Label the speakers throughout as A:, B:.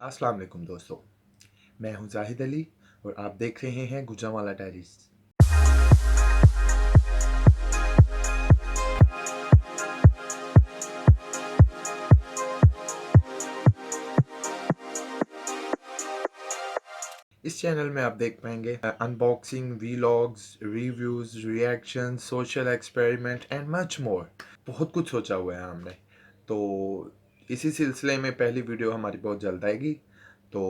A: अस्सलाम वालेकुम दोस्तों, मैं हूं जाहिद अली और आप देख रहे हैं गुजरांवाला डायरीज। इस चैनल में आप देख पाएंगे unboxing, vlogs, reviews, reaction, social experiment and much more. बहुत कुछ सोचा हुआ है हमने, तो इसी सिलसिले में पहली वीडियो हमारी बहुत जल्द आएगी। तो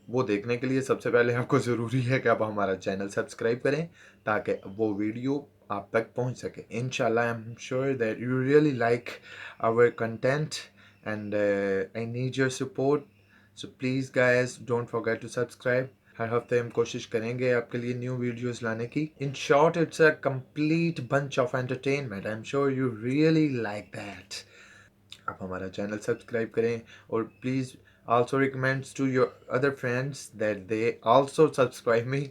A: वो देखने के लिए सबसे पहले आपको ज़रूरी है कि आप हमारा चैनल सब्सक्राइब करें ताकि वो वीडियो आप तक पहुंच सके। इंशाल्लाह I am sure that you really like our content and I need your support, so please guys don't forget to subscribe. हर हफ्ते हम कोशिश करेंगे आपके लिए न्यू वीडियोस लाने की। In short it's a complete bunch of entertainment. I am sure you really like that. आप हमारा चैनल सब्सक्राइब करें और please also recommends to your other friends that they also subscribe me,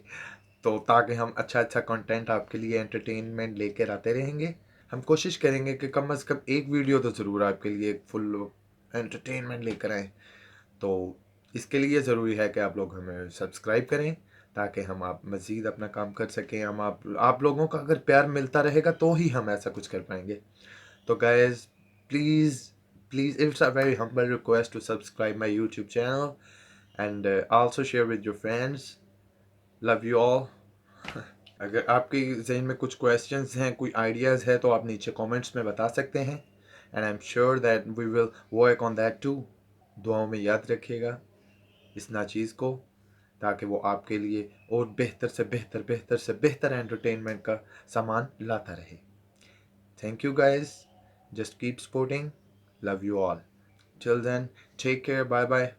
A: तो ताकि हम अच्छा अच्छा कंटेंट आपके लिए एंटरटेनमेंट लेकर आते रहेंगे। हम कोशिश करेंगे कि कम अज़ कम एक वीडियो तो ज़रूर आपके लिए एक फुल एंटरटेनमेंट लेकर आएँ। तो इसके लिए ज़रूरी है कि आप लोग हमें सब्सक्राइब करें ताकि हम आप मज़ीद अपना काम कर सकें। हम आप लोगों का अगर प्यार मिलता रहेगा तो ही हम ऐसा कुछ कर पाएंगे। तो guys please please it's a very humble request to subscribe my YouTube channel and also share with your friends. Love you all. अगर आपके जहन में कुछ क्वेश्चंस हैं, कोई आइडियाज़ है तो आप नीचे कमेंट्स में बता सकते हैं and I am sure that we will work on that too. दुआओं में याद रखिएगा इस नाचीज़ को ताकि वो आपके लिए और बेहतर से बेहतर बेहतर एंटरटेनमेंट का सामान लाता रहे। Thank you guys, just keep supporting, love you all. Till then take care, bye bye.